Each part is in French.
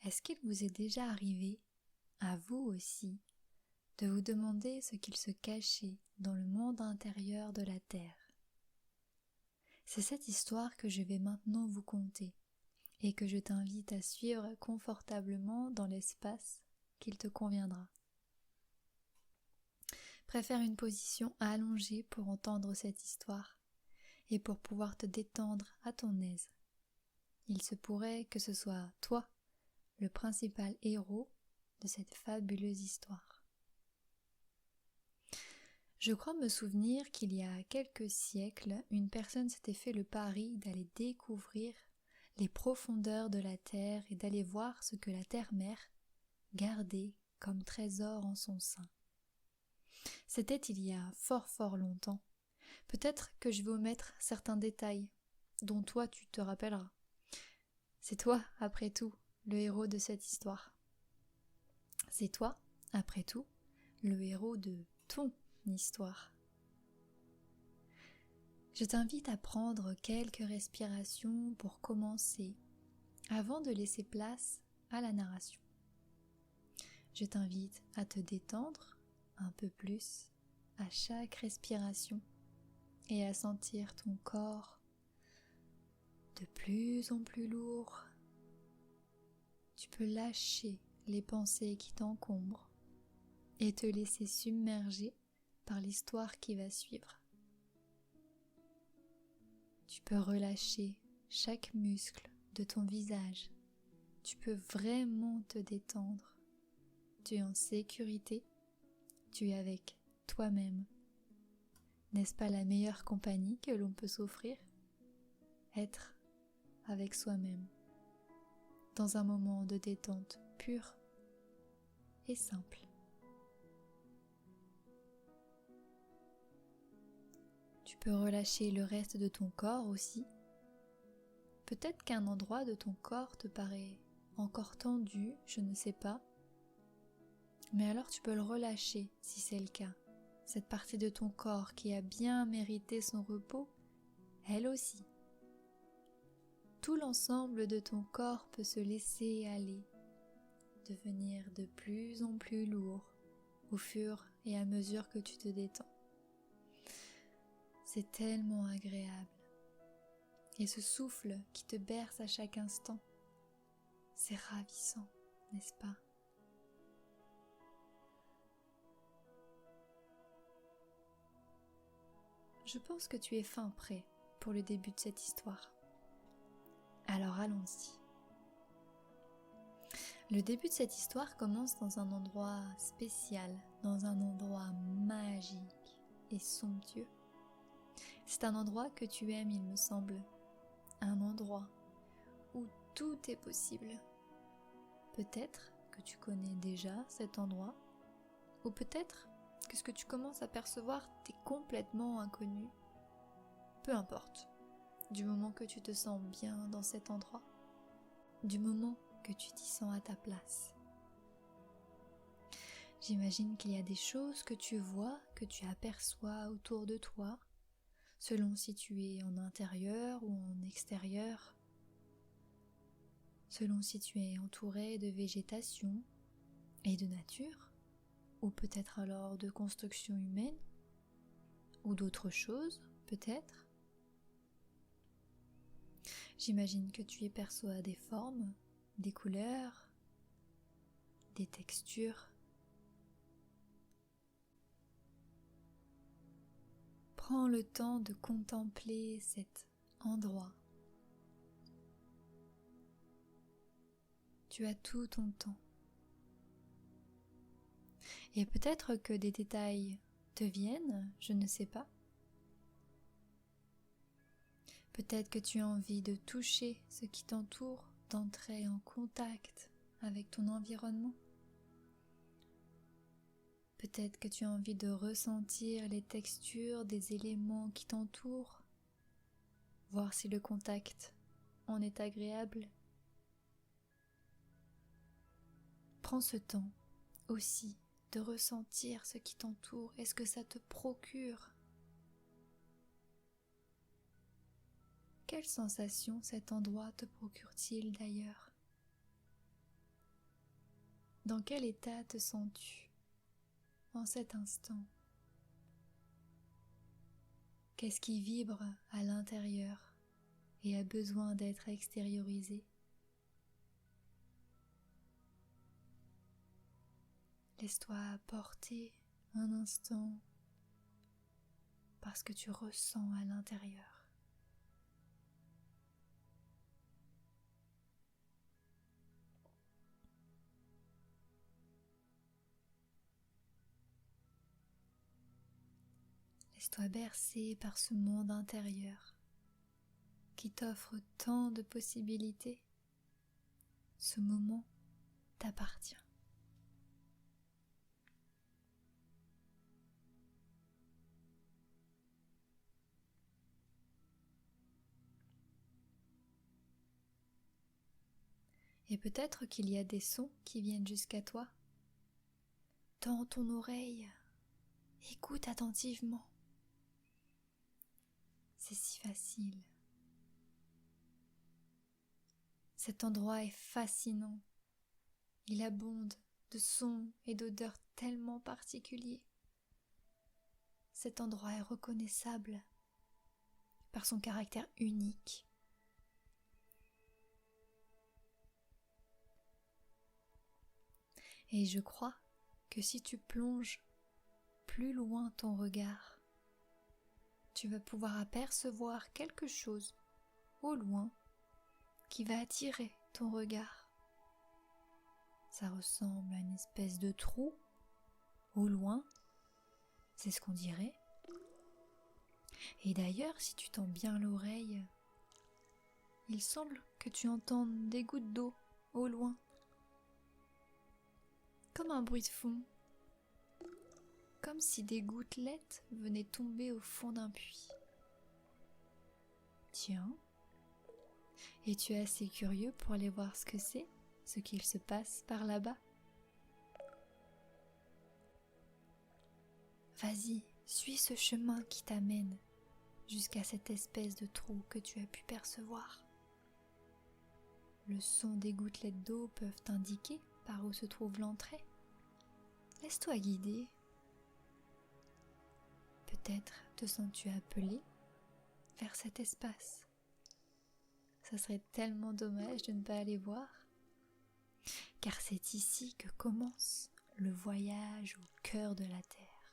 Est-ce qu'il vous est déjà arrivé, à vous aussi, de vous demander ce qu'il se cachait dans le monde intérieur de la Terre? C'est cette histoire que je vais maintenant vous conter et que je t'invite à suivre confortablement dans l'espace qu'il te conviendra. Préfère une position allongée pour entendre cette histoire et pour pouvoir te détendre à ton aise. Il se pourrait que ce soit toi, le principal héros de cette fabuleuse histoire. Je crois me souvenir qu'il y a quelques siècles, une personne s'était fait le pari d'aller découvrir les profondeurs de la Terre et d'aller voir ce que la Terre-Mère gardait comme trésor en son sein. C'était il y a fort longtemps. Peut-être que je vais omettre certains détails dont toi tu te rappelleras. C'est toi, après tout, le héros de cette histoire. C'est toi, après tout, le héros de ton histoire. Je t'invite à prendre quelques respirations pour commencer, avant de laisser place à la narration. Je t'invite à te détendre un peu plus à chaque respiration et à sentir ton corps de plus en plus lourd. Tu peux lâcher les pensées qui t'encombrent et te laisser submerger par l'histoire qui va suivre. Tu peux relâcher chaque muscle de ton visage. Tu peux vraiment te détendre. Tu es en sécurité. Tu es avec toi-même. N'est-ce pas la meilleure compagnie que l'on peut s'offrir? Être avec soi-même, dans un moment de détente pure et simple. Tu peux relâcher le reste de ton corps aussi. Peut-être qu'un endroit de ton corps te paraît encore tendu, je ne sais pas. Mais alors tu peux le relâcher si c'est le cas. Cette partie de ton corps qui a bien mérité son repos, elle aussi. Tout l'ensemble de ton corps peut se laisser aller, devenir de plus en plus lourd au fur et à mesure que tu te détends. C'est tellement agréable. Et ce souffle qui te berce à chaque instant, c'est ravissant, n'est-ce pas? Je pense que tu es fin prêt pour le début de cette histoire. Alors allons-y. Le début de cette histoire commence dans un endroit spécial, dans un endroit magique et somptueux. C'est un endroit que tu aimes, il me semble. Un endroit où tout est possible. Peut-être que tu connais déjà cet endroit, ou peut-être que ce que tu commences à percevoir t'est complètement inconnu. Peu importe, du moment que tu te sens bien dans cet endroit, du moment que tu t'y sens à ta place. J'imagine qu'il y a des choses que tu vois, que tu aperçois autour de toi, selon si tu es en intérieur ou en extérieur, selon si tu es entouré de végétation et de nature, ou peut-être alors de construction humaine, ou d'autres choses, peut-être. J'imagine que tu y perçois des formes, des couleurs, des textures. Prends le temps de contempler cet endroit. Tu as tout ton temps. Et peut-être que des détails te viennent, je ne sais pas. Peut-être que tu as envie de toucher ce qui t'entoure, d'entrer en contact avec ton environnement. Peut-être que tu as envie de ressentir les textures des éléments qui t'entourent, voir si le contact en est agréable. Prends ce temps aussi de ressentir ce qui t'entoure. Est-ce que ça te procure? Quelle sensation cet endroit te procure-t-il d'ailleurs? Dans quel état te sens-tu en cet instant? Qu'est-ce qui vibre à l'intérieur et a besoin d'être extériorisé? Laisse-toi porter un instant par ce que tu ressens à l'intérieur. Laisse-toi bercer par ce monde intérieur qui t'offre tant de possibilités. Ce moment t'appartient. Et peut-être qu'il y a des sons qui viennent jusqu'à toi. Tends ton oreille, écoute attentivement. C'est si facile. Cet endroit est fascinant. Il abonde de sons et d'odeurs tellement particuliers. Cet endroit est reconnaissable par son caractère unique. Et je crois que si tu plonges plus loin ton regard, tu vas pouvoir apercevoir quelque chose au loin qui va attirer ton regard. Ça ressemble à une espèce de trou au loin, c'est ce qu'on dirait. Et d'ailleurs, si tu tends bien l'oreille, il semble que tu entendes des gouttes d'eau au loin, comme un bruit de fond, comme si des gouttelettes venaient tomber au fond d'un puits. Tiens, et tu es assez curieux pour aller voir ce que c'est, ce qu'il se passe par là-bas? Vas-y, suis ce chemin qui t'amène jusqu'à cette espèce de trou que tu as pu percevoir. Le son des gouttelettes d'eau peuvent t'indiquer par où se trouve l'entrée. Laisse-toi guider. Peut-être te sens-tu appelé vers cet espace. Ça serait tellement dommage de ne pas aller voir, car c'est ici que commence le voyage au cœur de la Terre.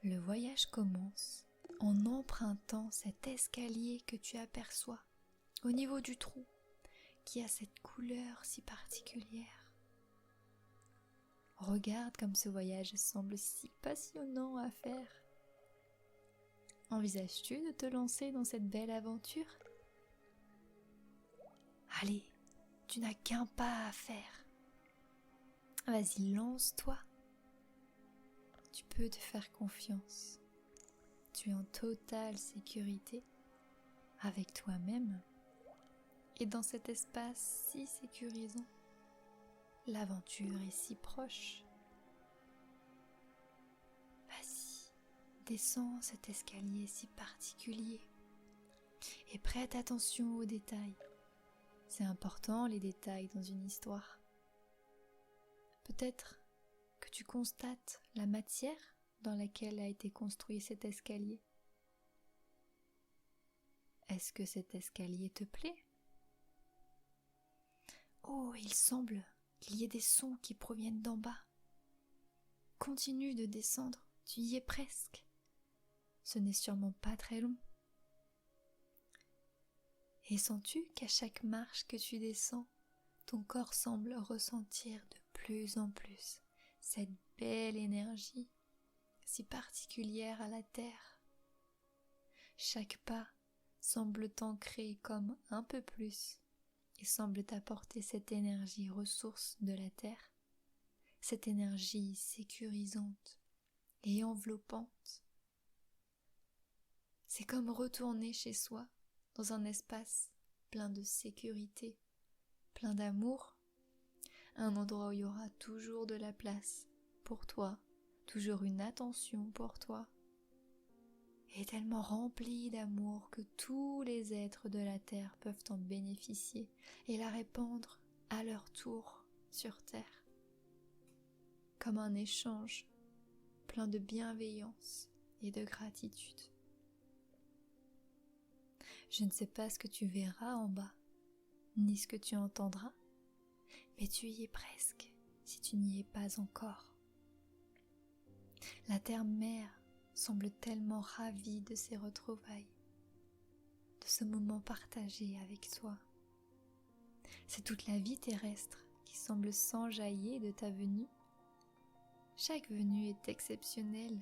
Le voyage commence en empruntant cet escalier que tu aperçois au niveau du trou, qui a cette couleur si particulière. Regarde comme ce voyage semble si passionnant à faire. Envisages-tu de te lancer dans cette belle aventure? Allez, tu n'as qu'un pas à faire. Vas-y, lance-toi. Tu peux te faire confiance. Tu es en totale sécurité avec toi-même et dans cet espace si sécurisant. L'aventure est si proche. Vas-y, descends cet escalier si particulier et prête attention aux détails. C'est important les détails dans une histoire. Peut-être que tu constates la matière dans laquelle a été construit cet escalier. Est-ce que cet escalier te plaît? Oh, il semble qu'il y ait des sons qui proviennent d'en bas. Continue de descendre, tu y es presque. Ce n'est sûrement pas très long. Et sens-tu qu'à chaque marche que tu descends, ton corps semble ressentir de plus en plus cette belle énergie si particulière à la terre. Chaque pas semble t'ancrer comme un peu plus et semble t'apporter cette énergie ressource de la terre, cette énergie sécurisante et enveloppante. C'est comme retourner chez soi dans un espace plein de sécurité, plein d'amour, un endroit où il y aura toujours de la place pour toi, toujours une attention pour toi, et tellement rempli d'amour que tous les êtres de la terre peuvent en bénéficier et la répandre à leur tour sur terre, comme un échange plein de bienveillance et de gratitude. Je ne sais pas ce que tu verras en bas, ni ce que tu entendras, mais tu y es presque si tu n'y es pas encore. La terre-mère semble tellement ravie de ces retrouvailles, de ce moment partagé avec toi. C'est toute la vie terrestre qui semble s'enjailler de ta venue. Chaque venue est exceptionnelle,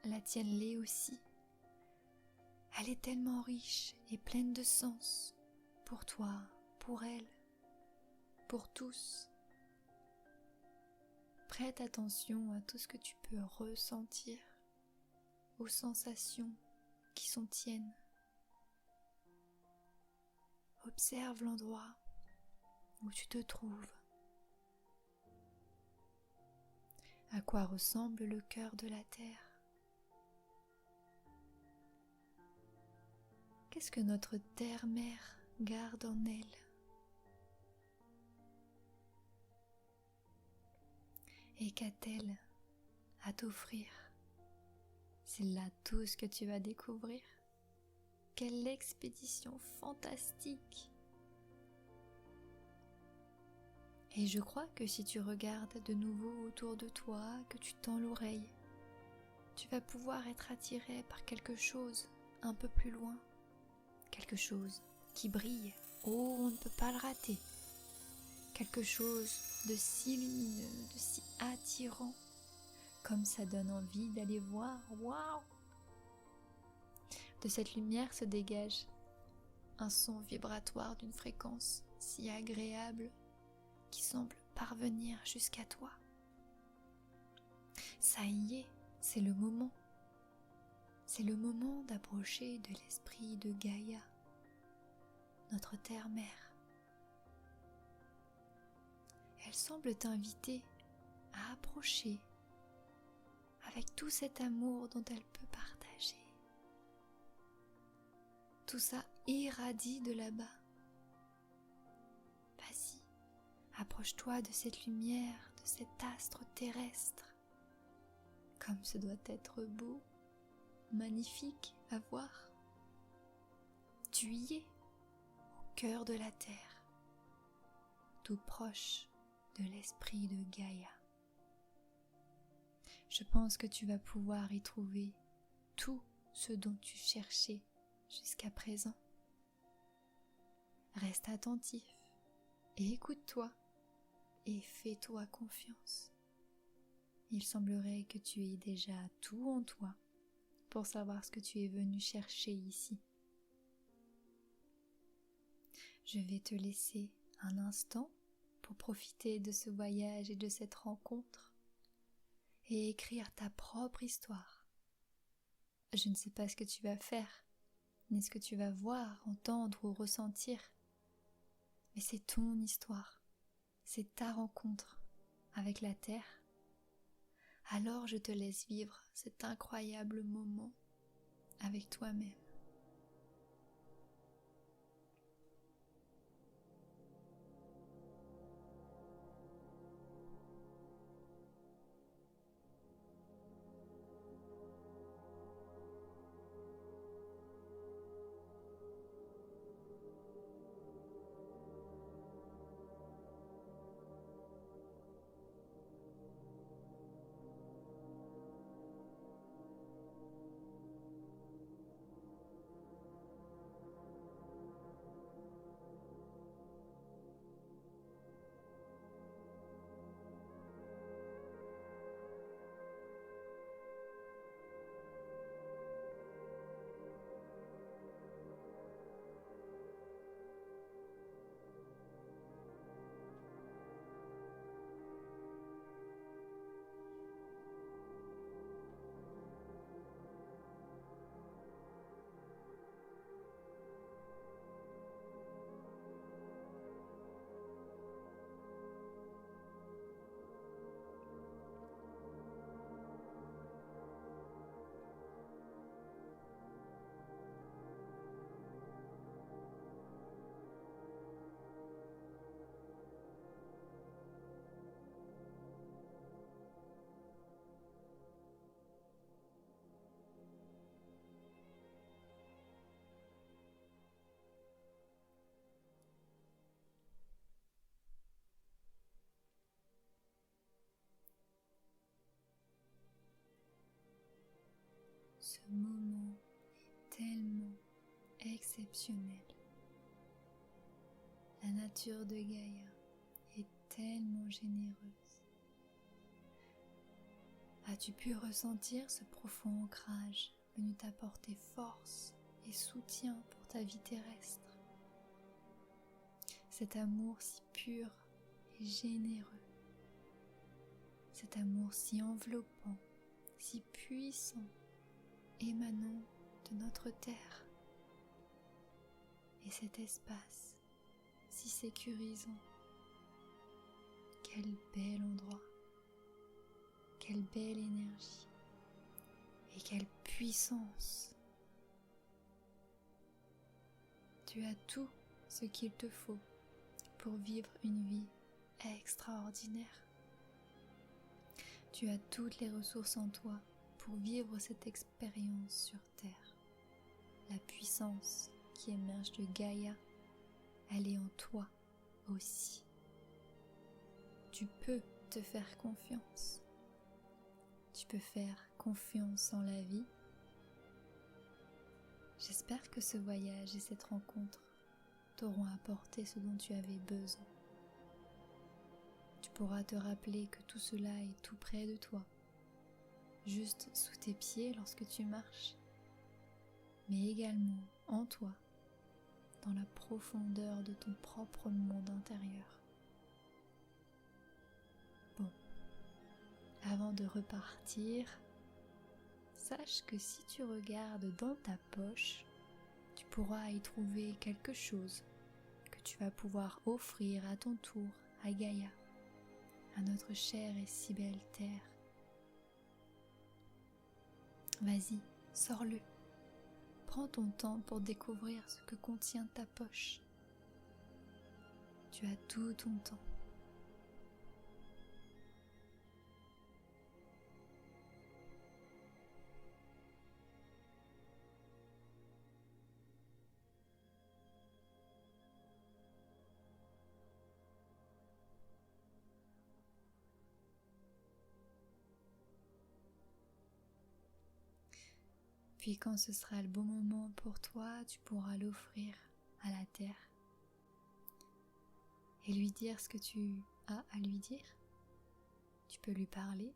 la tienne l'est aussi. Elle est tellement riche et pleine de sens, pour toi, pour elle, pour tous. Prête attention à tout ce que tu peux ressentir, aux sensations qui sont tiennes. Observe l'endroit où tu te trouves. À quoi ressemble le cœur de la terre? Qu'est-ce que notre terre-mère garde en elle? Et qu'a-t-elle à t'offrir? C'est là tout ce que tu vas découvrir. Quelle expédition fantastique! Et je crois que si tu regardes de nouveau autour de toi, que tu tends l'oreille, tu vas pouvoir être attiré par quelque chose un peu plus loin. Quelque chose qui brille. Oh, on ne peut pas le rater. Quelque chose de si lumineux, de si attirant, comme ça donne envie d'aller voir. Waouh! De cette lumière se dégage un son vibratoire d'une fréquence si agréable qui semble parvenir jusqu'à toi. Ça y est, c'est le moment. C'est le moment d'approcher de l'esprit de Gaïa, notre terre-mère. Elle semble t'inviter à approcher avec tout cet amour dont elle peut partager. Tout ça irradie de là-bas. Vas-y, approche-toi de cette lumière, de cet astre terrestre. Comme ce doit être beau, magnifique à voir. Tu y es, au cœur de la terre, tout proche de l'esprit de Gaïa. Je pense que tu vas pouvoir y trouver tout ce dont tu cherchais jusqu'à présent. Reste attentif et écoute-toi et fais-toi confiance. Il semblerait que tu aies déjà tout en toi pour savoir ce que tu es venu chercher ici. Je vais te laisser un instant pour profiter de ce voyage et de cette rencontre et écrire ta propre histoire. Je ne sais pas ce que tu vas faire, ni ce que tu vas voir, entendre ou ressentir, mais c'est ton histoire, c'est ta rencontre avec la terre. Alors je te laisse vivre cet incroyable moment avec toi-même. Ce moment est tellement exceptionnel. La nature de Gaïa est tellement généreuse. As-tu pu ressentir ce profond ancrage venu t'apporter force et soutien pour ta vie terrestre? Cet amour si pur et généreux, cet amour si enveloppant, si puissant, émanant de notre terre, et cet espace si sécurisant. Quel bel endroit, quelle belle énergie et quelle puissance. Tu as tout ce qu'il te faut pour vivre une vie extraordinaire. Tu as toutes les ressources en toi pour vivre cette expérience sur Terre. La puissance qui émerge de Gaïa, elle est en toi aussi. Tu peux te faire confiance. Tu peux faire confiance en la vie. J'espère que ce voyage et cette rencontre t'auront apporté ce dont tu avais besoin. Tu pourras te rappeler que tout cela est tout près de toi, juste sous tes pieds lorsque tu marches, mais également en toi, dans la profondeur de ton propre monde intérieur. Bon, avant de repartir, sache que si tu regardes dans ta poche, tu pourras y trouver quelque chose que tu vas pouvoir offrir à ton tour à Gaïa, à notre chère et si belle terre. Vas-y, sors-le. Prends ton temps pour découvrir ce que contient ta poche. Tu as tout ton temps. Puis quand ce sera le bon moment pour toi, tu pourras l'offrir à la terre et lui dire ce que tu as à lui dire. Tu peux lui parler,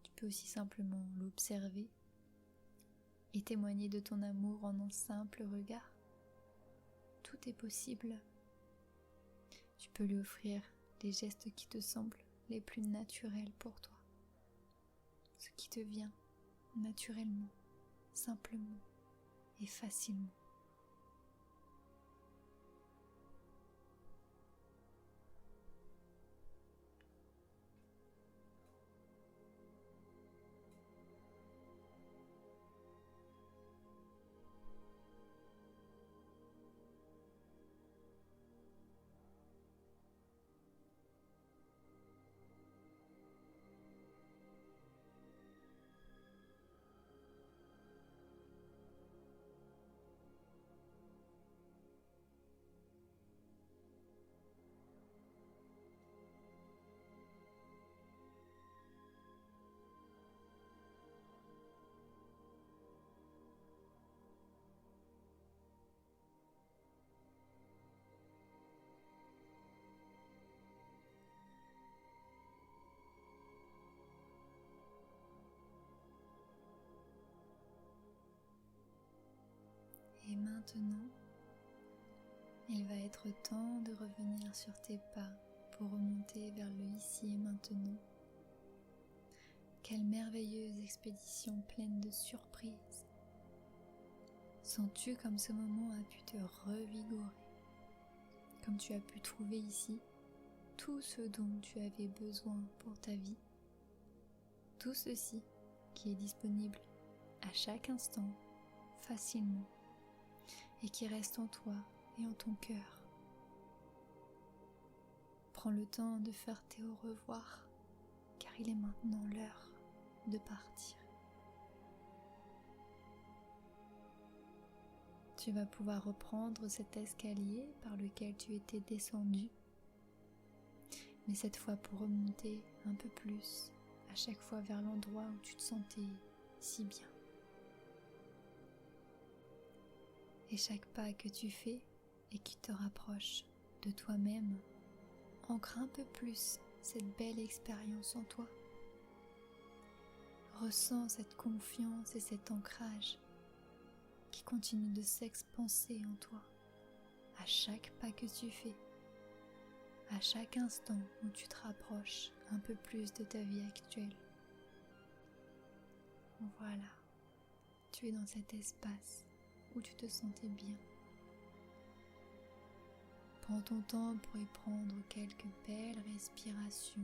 tu peux aussi simplement l'observer et témoigner de ton amour en un simple regard. Tout est possible. Tu peux lui offrir les gestes qui te semblent les plus naturels pour toi. Ce qui te vient naturellement, simplement et facilement. Et maintenant, il va être temps de revenir sur tes pas pour remonter vers le ici et maintenant. Quelle merveilleuse expédition pleine de surprises. Sens-tu comme ce moment a pu te revigorer, comme tu as pu trouver ici tout ce dont tu avais besoin pour ta vie, tout ceci qui est disponible à chaque instant, facilement, et qui reste en toi et en ton cœur. Prends le temps de faire tes au revoir, car il est maintenant l'heure de partir. Tu vas pouvoir reprendre cet escalier par lequel tu étais descendu, mais cette fois pour remonter un peu plus, à chaque fois vers l'endroit où tu te sentais si bien. Et chaque pas que tu fais et qui te rapproche de toi-même ancre un peu plus cette belle expérience en toi. Ressens cette confiance et cet ancrage qui continue de s'expanser en toi à chaque pas que tu fais, à chaque instant où tu te rapproches un peu plus de ta vie actuelle. Voilà, tu es dans cet espace où tu te sentais bien. Prends ton temps pour y prendre quelques belles respirations.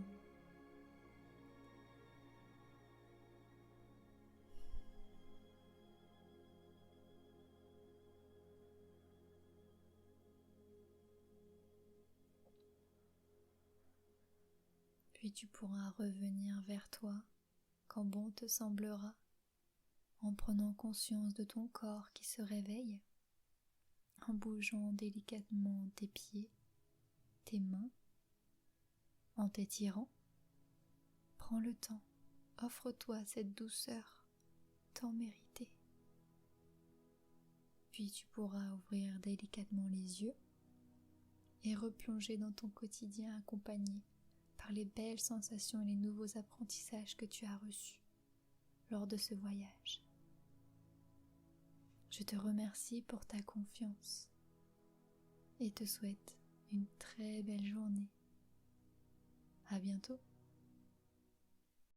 Puis tu pourras revenir vers toi quand bon te semblera, en prenant conscience de ton corps qui se réveille, en bougeant délicatement tes pieds, tes mains, en t'étirant. Prends le temps, offre-toi cette douceur tant méritée. Puis tu pourras ouvrir délicatement les yeux et replonger dans ton quotidien accompagné par les belles sensations et les nouveaux apprentissages que tu as reçus lors de ce voyage. Je te remercie pour ta confiance et te souhaite une très belle journée. À bientôt.